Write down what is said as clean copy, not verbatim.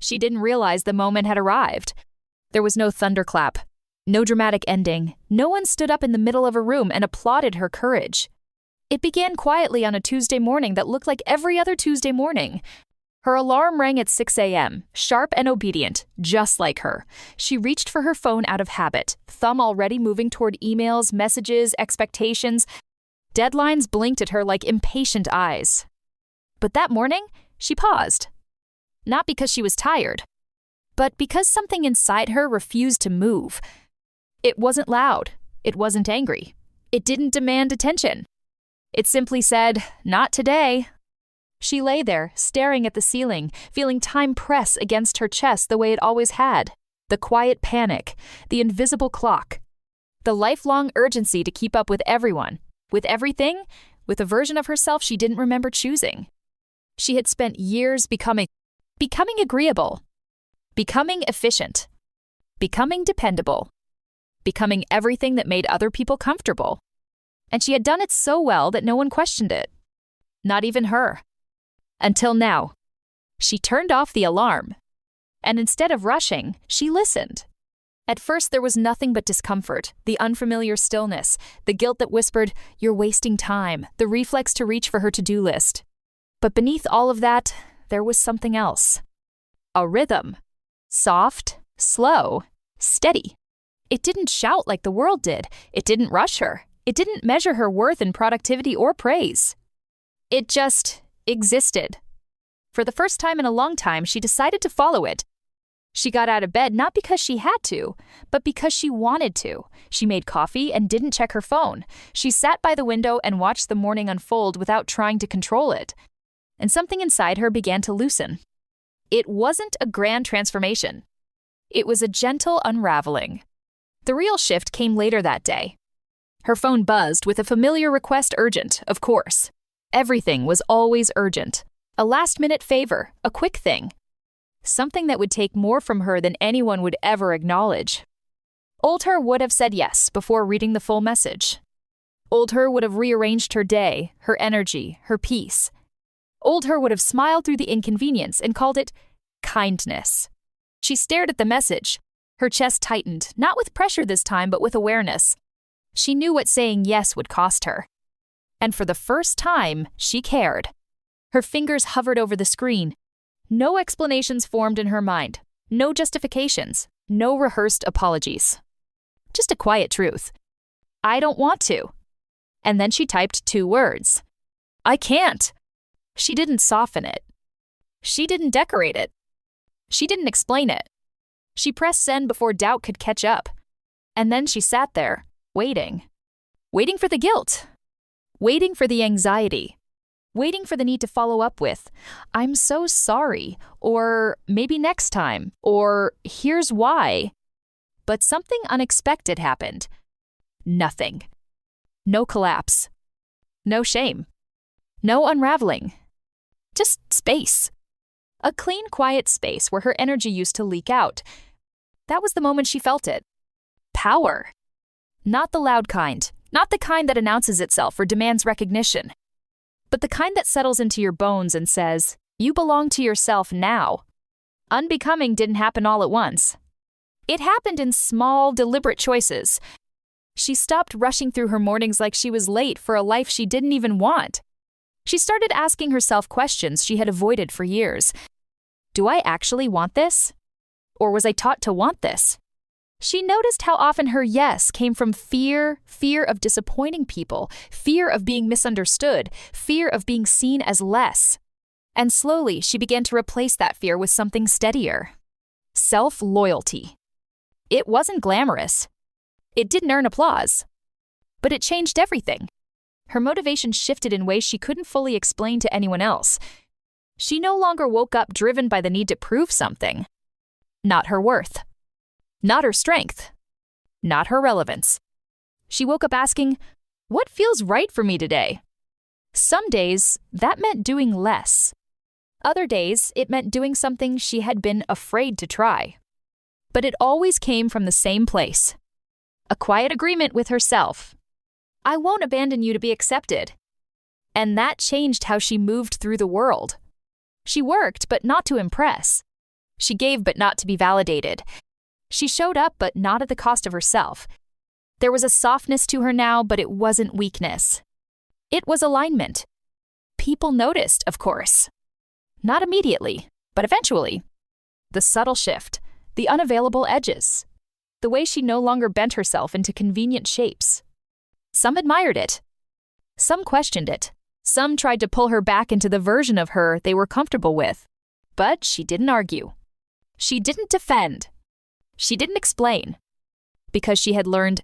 She didn't realize the moment had arrived. There was no thunderclap, no dramatic ending. No one stood up in the middle of a room and applauded her courage. It began quietly on a Tuesday morning that looked like every other Tuesday morning. Her alarm rang at 6 a.m., sharp and obedient, just like her. She reached for her phone out of habit, thumb already moving toward emails, messages, expectations. Deadlines blinked at her like impatient eyes. But that morning, she paused. Not because she was tired, but because something inside her refused to move. It wasn't loud. It wasn't angry. It didn't demand attention. It simply said, "Not today." She lay there, staring at the ceiling, feeling time press against her chest the way it always had. The quiet panic, the invisible clock, the lifelong urgency to keep up with everyone, with everything, with a version of herself she didn't remember choosing. She had spent years becoming agreeable, becoming efficient, becoming dependable, becoming everything that made other people comfortable. And she had done it so well that no one questioned it. Not even her. Until now. She turned off the alarm. And instead of rushing, she listened. At first, there was nothing but discomfort, the unfamiliar stillness, the guilt that whispered, "You're wasting time," the reflex to reach for her to-do list. But beneath all of that, there was something else. A rhythm. Soft, slow, steady. It didn't shout like the world did. It didn't rush her. It didn't measure her worth in productivity or praise. It just existed. For the first time in a long time, she decided to follow it. She got out of bed not because she had to, but because she wanted to. She made coffee and didn't check her phone. She sat by the window and watched the morning unfold without trying to control it. And something inside her began to loosen. It wasn't a grand transformation. It was a gentle unraveling. The real shift came later that day. Her phone buzzed with a familiar request, urgent, of course. Everything was always urgent. A last-minute favor, a quick thing. Something that would take more from her than anyone would ever acknowledge. Old her would have said yes before reading the full message. Old her would have rearranged her day, her energy, her peace. Old her would have smiled through the inconvenience and called it kindness. She stared at the message. Her chest tightened, not with pressure this time, but with awareness. She knew what saying yes would cost her. And for the first time, she cared. Her fingers hovered over the screen. No explanations formed in her mind. No justifications. No rehearsed apologies. Just a quiet truth. I don't want to. And then she typed 2 words. I can't. She didn't soften it. She didn't decorate it. She didn't explain it. She pressed send before doubt could catch up. And then she sat there, waiting. Waiting for the guilt. Waiting for the anxiety. Waiting for the need to follow up with, "I'm so sorry," or "maybe next time," or "here's why." But something unexpected happened. Nothing. No collapse. No shame. No unraveling. Just space. A clean, quiet space where her energy used to leak out. That was the moment she felt it. Power. Not the loud kind. Not the kind that announces itself or demands recognition. But the kind that settles into your bones and says, "You belong to yourself now." Unbecoming didn't happen all at once. It happened in small, deliberate choices. She stopped rushing through her mornings like she was late for a life she didn't even want. She started asking herself questions she had avoided for years. Do I actually want this? Or was I taught to want this? She noticed how often her yes came from fear of disappointing people, fear of being misunderstood, fear of being seen as less. And slowly, she began to replace that fear with something steadier. Self-loyalty. It wasn't glamorous. It didn't earn applause. But it changed everything. Her motivation shifted in ways she couldn't fully explain to anyone else. She no longer woke up driven by the need to prove something. Not her worth. Not her strength. Not her relevance. She woke up asking, "What feels right for me today?" Some days, that meant doing less. Other days, it meant doing something she had been afraid to try. But it always came from the same place. A quiet agreement with herself. I won't abandon you to be accepted. And that changed how she moved through the world. She worked, but not to impress. She gave but not to be validated. She showed up but not at the cost of herself. There was a softness to her now, but it wasn't weakness. It was alignment. People noticed, of course. Not immediately, but eventually. The subtle shift, the unavailable edges, the way she no longer bent herself into convenient shapes. Some admired it. Some questioned it. Some tried to pull her back into the version of her they were comfortable with. But she didn't argue. She didn't defend. She didn't explain. Because she had learned